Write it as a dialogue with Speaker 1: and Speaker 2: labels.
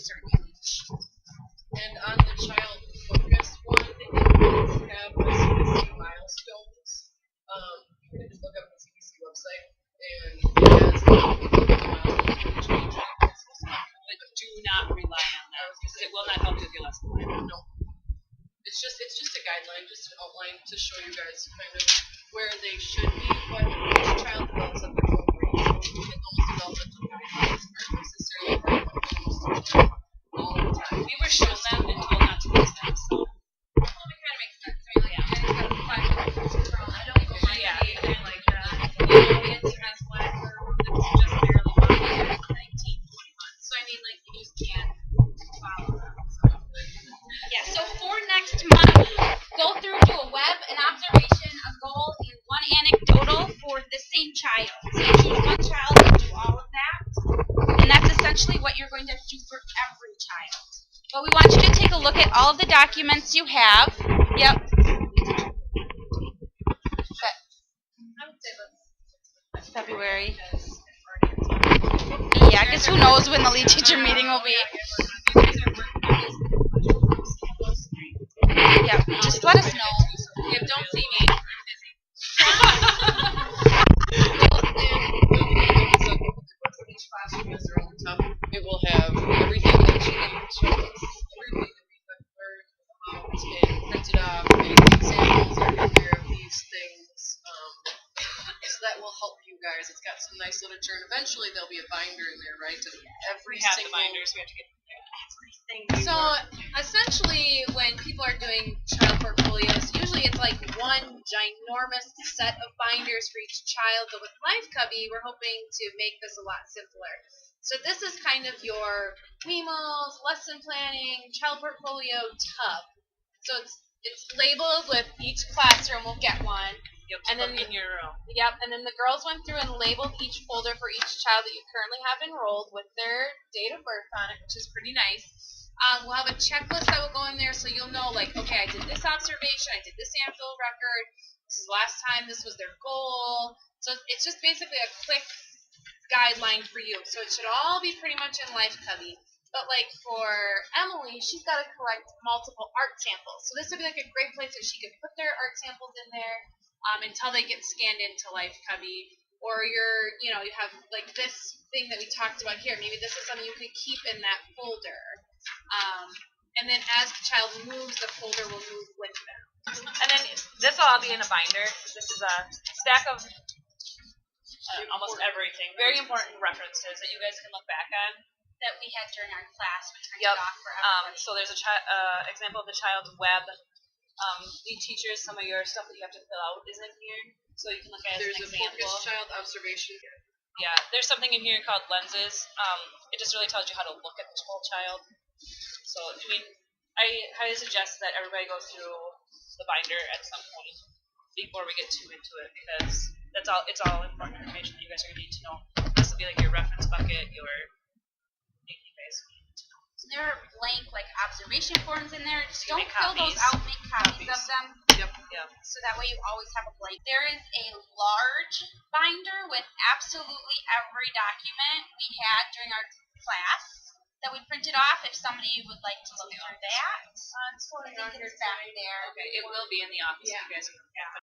Speaker 1: certain age. And on the child focus one, it does have the CDC milestones. You can just look up the CDC website, and it has
Speaker 2: but do not rely on that. It will not help you with your lesson plan.
Speaker 1: No. It's just a guideline, just an outline to show you guys kind of where they should be, but each child develops at their own rate. And those developmental guidelines aren't necessarily right all the time.
Speaker 2: We were shown them and told not to use them, so.
Speaker 3: Well, it kind of makes sense. I mean, like, you guys got 5 minutes from I don't even like anything like that. It's has one that's just barely walking at 19, 20 months. So, I mean, like, you just can't follow them.
Speaker 4: Yeah, so for next month, go through, do a web, an observation, a goal, and one anecdotal for the same child. So you choose one child and do all of that. And that's essentially what you're going to do for every child. But we want you to take a look at all of the documents you have. Yep. February. Yeah, I guess who knows when the lead teacher meeting will be. Yeah, just let us know.
Speaker 3: Yeah, don't see me. I'm busy.
Speaker 1: Each classroom has their own tub. It will have everything that you need to everything that we've learned about and printed off, and examples are in there of these things. So that will help you guys. It's got some nice literature, and eventually there'll be a binder in there, right? To every
Speaker 2: We have the
Speaker 1: single
Speaker 2: binders. We have to get everything.
Speaker 3: So essentially, when people are doing child portfolios, usually it's like one ginormous set of binders for each child. But with Life Cubby, we're hoping to make this a lot simpler. So this is kind of your WMELS, lesson planning, child portfolio tub. So it's labeled with each classroom will get one.
Speaker 2: Yep,
Speaker 3: And then
Speaker 2: in your room.
Speaker 3: Yep, and then the girls went through and labeled each folder for each child that you currently have enrolled with their date of birth on it, which is pretty nice. We'll have a checklist that will go in there so you'll know, like, okay, I did this observation, I did this sample record, this is the last time, this was their goal. So it's just basically a quick guideline for you. So it should all be pretty much in Life Cubby. But, like, for Emily, she's got to collect multiple art samples. So this would be, like, a great place that she could put their art samples in there until they get scanned into Life Cubby. Or you have, like, this thing that we talked about here. Maybe this is something you could keep in that folder. And then as the child moves, the folder will move with them.
Speaker 2: And then this will all be in a binder. This is a stack of almost everything. Very important references that you guys can look back on.
Speaker 4: That we had during our class. We turned
Speaker 2: Yep.
Speaker 4: it off for everybody.
Speaker 2: So there's a example of the child's web. Lead teachers, some of your stuff that you have to fill out is in here. So you can look at it as
Speaker 1: There's
Speaker 2: an
Speaker 1: a
Speaker 2: example.
Speaker 1: focused child observation.
Speaker 2: Yeah, there's something in here called lenses. It just really tells you how to look at the whole child. So, I mean, I highly suggest that everybody go through the binder at some point before we get too into it, because it's all important information that you guys are going to need to know. This will be like your reference bucket, your anything you guys need to know.
Speaker 4: There are blank, like, observation forms in there. Just don't
Speaker 2: Make
Speaker 4: fill those
Speaker 2: copies.
Speaker 4: out. Make copies of them.
Speaker 1: Yep.
Speaker 4: So that way you always have a blank. There is a large binder with absolutely every document we had during our class that we printed off. If somebody would like to look through that, I think it's back there.
Speaker 2: Okay, it will be in the office.
Speaker 1: Yeah.
Speaker 2: You guys can look at